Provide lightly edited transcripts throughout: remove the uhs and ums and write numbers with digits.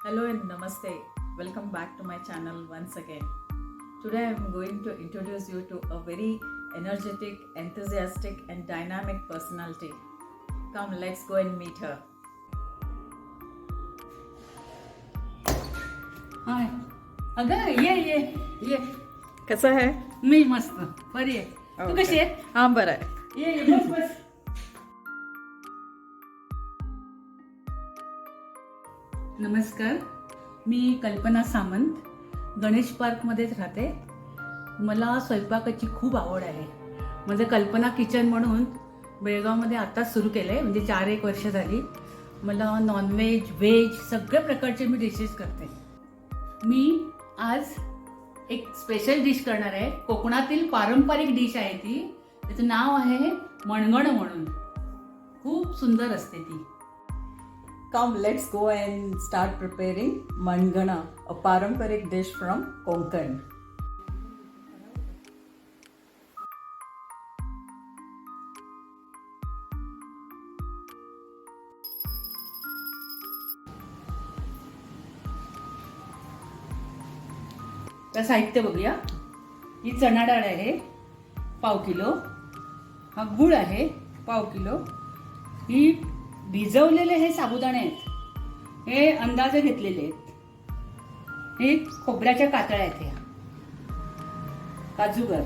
Hello and namaste. Welcome back to my channel once again. Today I am going to introduce you to a very energetic, enthusiastic and dynamic personality. Come, let's go and meet her. हाय अगं ये ये कसं आहे? मी मस्त बरी आहे. तू Okay. कशी आहे? हा बरं आहे. ये ये बस. नमस्कार, मी कल्पना सामंत गणेश पार्कमध्येच राहते. मला स्वयंपाकाची खूप आवड आहे. माझं कल्पना किचन म्हणून बेळगावमध्ये आताच सुरू केलं आहे, म्हणजे 4-1 वर्ष झाली. मला नॉनव्हेज व्हेज सगळ्या प्रकारचे मी डिशेस करते. मी आज एक स्पेशल डिश करणार आहे. कोकणातील पारंपरिक डिश आहे ती. त्याचं नाव आहे मणगण म्हणून. खूप सुंदर असते ती. Come, let's go and start preparing mangana, a paramпарик dish from Konkan. तर साहित्य बघूया. ही चणा डाळ आहे 1/2 किलो. हा गूळ आहे 1/2 किलो. ही भिजवलेले हे साबुदाणे आहेत, हे अंदाजे घेतलेले आहेत. हे खोबऱ्याच्या कातळ्या आहेत, ह्या काजूगर,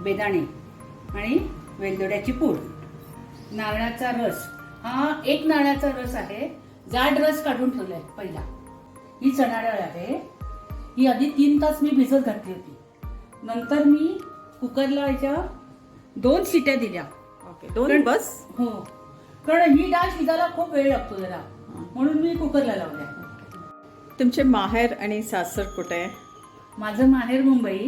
बेदाणे आणि वेलदोड्याची पूड. नारळाचा रस, हा 1 नारळाचा रस आहे. जाड रस काढून ठेवलाय पहिला. ही चणा डाळ आहे. ही आधी 3 तास मी भिजत घातली होती. नंतर मी कुकरला याच्या 2 शिट्या दिल्या. ओके, 2 बस. हो, कारण ही डाळ शिजायला खूप वेळ लागतो जरा, म्हणून मी कुकरला लावल्या. तुमचे माहेर आणि सासर कुठे आहे? माझं माहेर मुंबई,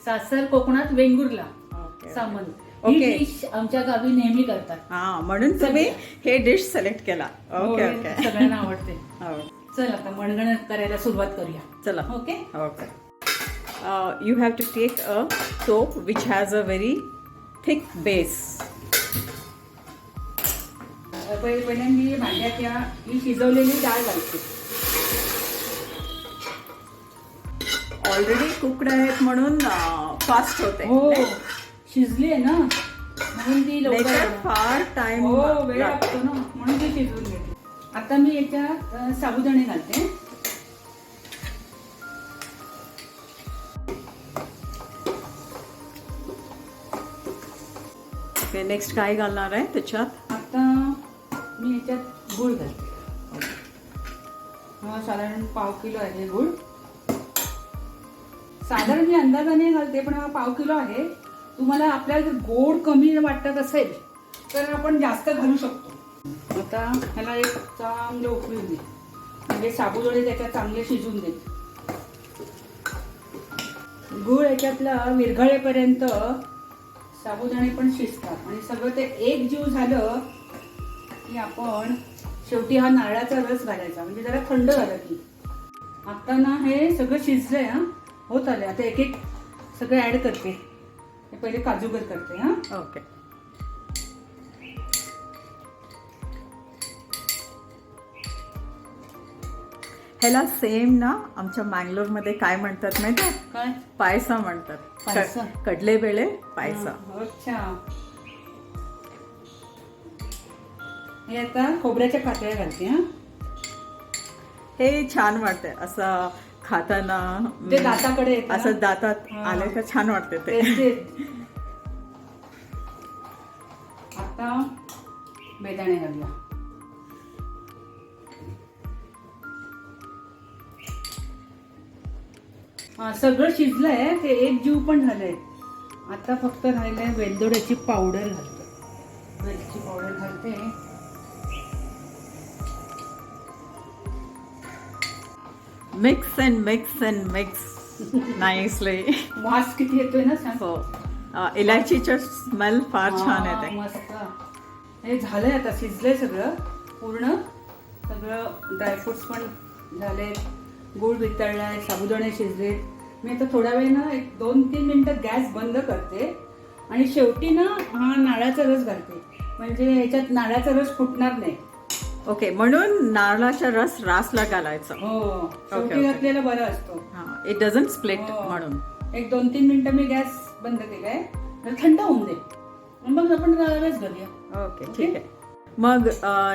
सासर कोकणात वेंगुर्ला. ओके. सामंत. ओके. ही डिश आमच्या गावी नेहमी करतात. हा, म्हणून तुम्ही हे डिश सिलेक्ट केला. ओके हो, ओके. सगळ्यांना आवडते. हो. चल आता मणगण करायला सुरुवात करूया. चला. Okay. Okay. You have to take a soap which has a very thick base. पहिले मी भांड्यात ही शिजवलेली डाळ घालते. ऑलरेडी कुकड आहेत म्हणून फास्ट होते. हो, शिजली आहे ना, म्हणून ती लवकर. नाहीतर फार टाइम हो, वेळ लागतो ना, म्हणून ती शिजवून घेते. आता मी याच्यात साबुदाणे घालते. ओके, नेक्स्ट काय घालणार आहे त्याच्यात? आता मी याच्यात गूळ घालते. हा साधारण 1/2 किलो आहे गूळ. साधारण मी अंदाजाने घालते, पण हा 1/2 किलो आहे. तुम्हाला आपल्याला जर गोड कमी वाटत असेल तर आपण जास्त घालू शकतो. आता ह्याला एक चांगलं उकळून दे, म्हणजे साबुदाणे त्याच्यात चांगले शिजून दे. गूळ याच्यातला विरघळेपर्यंत साबुदाणे पण शिजतात आणि सगळं ते एक जीव झालं की आपण शेवटी हा नारळाचा रस घालायचा, म्हणजे जरा थंड झालं की. आता ना हे सगळं शिजलंय. हा होत आलंय. आता एक एक सगळं ऍड करते. हे पहिले काजूगर करते. हा ओके. ह्याला सेम ना आमच्या मँगलोरमध्ये काय म्हणतात माहिती आहे? काय पायसा म्हणतात. पायसा? कडले बेळे पायसा. अच्छा. हे आता खोबऱ्याच्या कातळ्या घालते. हा हे छान वाटते असं खाताना. ते दाताकडे येतं ना. असं दातात हा. आले तर छान वाटते ते. तेच. आता बेदाणे घालूया. हा सगळं शिजलंय, ते एक जीव पण झालंय. आता फक्त राहिलंय वेलदोड्याची पावडर घालते. वेलची पावडर घालते. Mix and mix nicely. वास किती येतोय ना, सांग. हो, इलायचीचा स्मेल फार छान हा, येते. मस्त. हे झालंय, आता शिजलंय सगळं पूर्ण. सगळं ड्रायफ्रुट्स पण झाले, गूळ वितळलाय, साबुदाणे शिजले. मी आता थोड्या वेळ ना 1-2-3 मिनिटं गॅस बंद करते आणि शेवटी ना हा नारळाचा रस घालते, म्हणजे याच्यात नारळाचा रस फुटणार नाही. ओके, म्हणून नारळाचा रस रासला घालायचा. हो, शेवटी okay. घातलेला बरा असतो. हा, इट डझंट स्प्लिट हो. म्हणून. एक 2-3 मिनिटं मी गॅस बंद केलाय, तर थंड होऊन दे, मग आपण रस घालूया. ओके, ठीक आहे. मग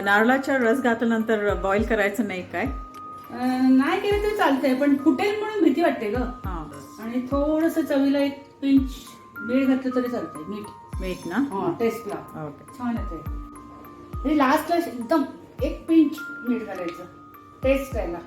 नारळाचा रस घातल्यानंतर बॉईल करायचं नाही काय? नाही केलं तरी चालतंय, पण फुटेल म्हणून भीती वाटते ग. हा, आणि थोडस चवीला 1 पिंच मीठ घातलं तरी चालतंय. मीठ ना? टेस्टला ओके. छान येते. हे लास्टला एकदम 1 पिंच मीठ घालायचं टेस्ट यायला.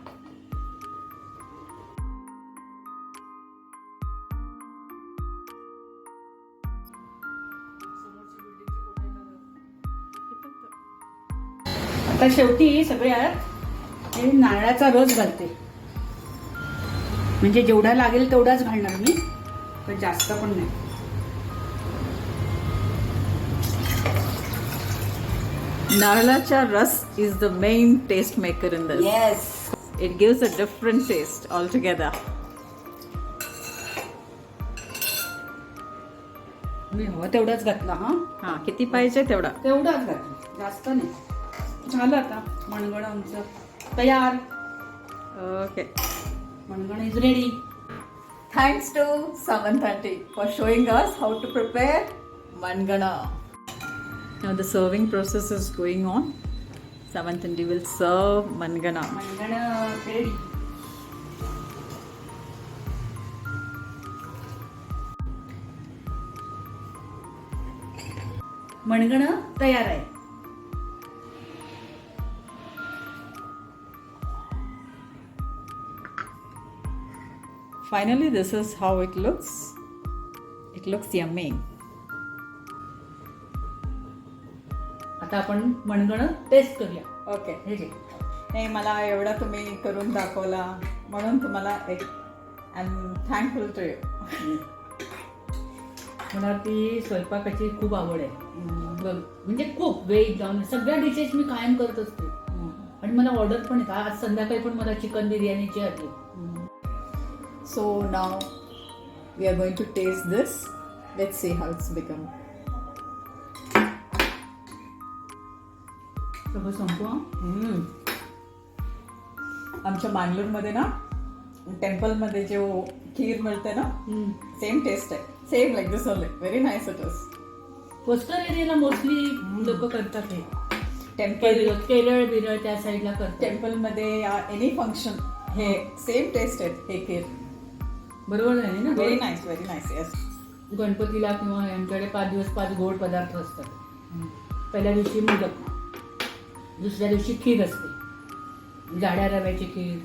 आता शेवटी सगळ्यात हे नारळाचा रस घालते, म्हणजे जेवढा लागेल तेवढाच घालणार मी, पण जास्त पण नाही. नारळाचा रस is the main taste maker in this. Yes, It gives a different taste altogether. मी हवं तेवढाच घातला. हा, किती पाहिजे तेवढा? तेवढाच घातला, जास्त नाही. झालं आता मणगणं आमचं तयार. Okay. Mangana is ready. Thanks to Samant aunty for showing us how to prepare mangana. Now the serving process is going on. Samant aunty will serve mangana. Mangana ready. Mangana तयार आहे. Finally, this is how it looks. It looks yummy. आता आपण मणगणं taste करूया. Okay. हे घे. नाही, मला एवढा तुम्ही करून दाखवला म्हणून तुम्हाला एक I am thankful to you. मला ती स्वयंपाकाची खूप आवड आहे. म्हणजे खूप वेळ जाऊन सगळ्या डिशेस मी कायम करत असते, आणि मला ऑर्डर पण येतात. आज संध्याकाळी पण मला चिकन बिर्याणीची आली. So now we are going to taste this. Let's see how it's become. सगळं संपवा. आमच्या मंगळूरमध्ये ना टेम्पलमध्ये जो खीर मिळते ना, सेम टेस्ट आहे. Same like this only. Very nice it is. Coastal areola mostly लोक करतात हे. टेम्पल केरळ बिरळ त्या साईडला करतात. टेम्पलमध्ये एनी फंक्शन हे सेम टेस्ट आहे हे खीर. बरोबर आहे ना? Very nice, very nice. Yes. गणपतीला किंवा यांच्याकडे 5 दिवस 5 गोड पदार्थ असतात. पहिल्या दिवशी मोदक, दुसऱ्या दिवशी खीर असते, जाड्या रव्याची खीर.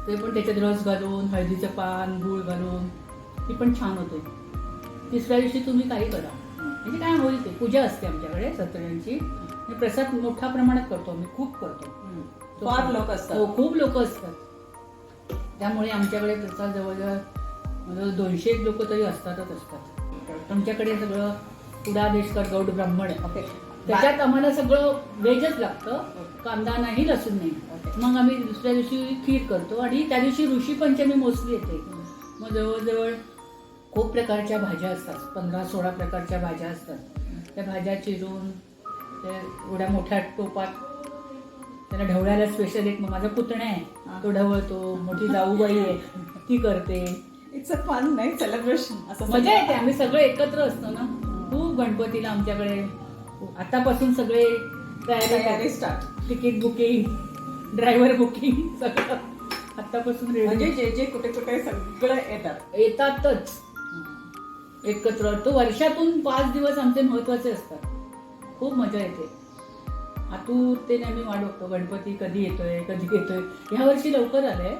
ते पण त्याच्यात रस घालून, हळदीचं पान, गूळ घालून ती पण छान होते. तिसऱ्या दिवशी तुम्ही काही करा, म्हणजे काय होईल ते. पूजा असते आमच्याकडे सत्यनारायणची. प्रसाद मोठ्या प्रमाणात करतो आम्ही, खूप करतो. फार लोक असतात. हो, खूप लोक असतात. त्यामुळे आमच्याकडे प्रसाद जवळजवळ 200 लोक तरी असतातच असतात. आमच्याकडे सगळं पुडादेशकर गौड ब्राह्मण आहे. ओके. त्याच्यात आम्हाला सगळं व्हेजच लागतं, कांदा नाही, लसूण नाही. मग आम्ही दुसऱ्या दिवशी खीर करतो, आणि त्या दिवशी ऋषी पंचमी मोस्टली येते. मग जवळजवळ खूप प्रकारच्या भाज्या असतात, 15-16 प्रकारच्या भाज्या असतात. त्या भाज्या चिरून त्या एवढ्या मोठ्या टोपात, त्याला ढवळायला स्पेशल एक माझा पुतण्या आहे, तो ढवळतो. मोठी जाऊबाई आहे, ती करते. इट्स अ फन नाही सेलिब्रेशन. असं मजा येते. आम्ही सगळे एकत्र असतो ना खूप. गणपतीला आमच्याकडे आतापासून सगळे तयारी start. Ticket booking, driver booking सगळं आतापासून रेडी. म्हणजे जे जे कुठे कुठे सगळं येतातच एकत्र. तो वर्षातून 5 दिवस आमचे महत्वाचे असतात. खूप मजा येते. आतुरतेने आम्ही वाट बघतो, गणपती कधी येतोय कधी येतोय. ह्या वर्षी लवकर आलंय.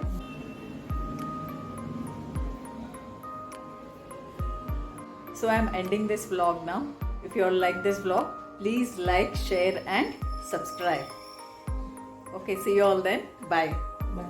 So I'm ending this vlog now. If you all like this vlog, please like, share and subscribe. Okay, see you all then. Bye. Bye.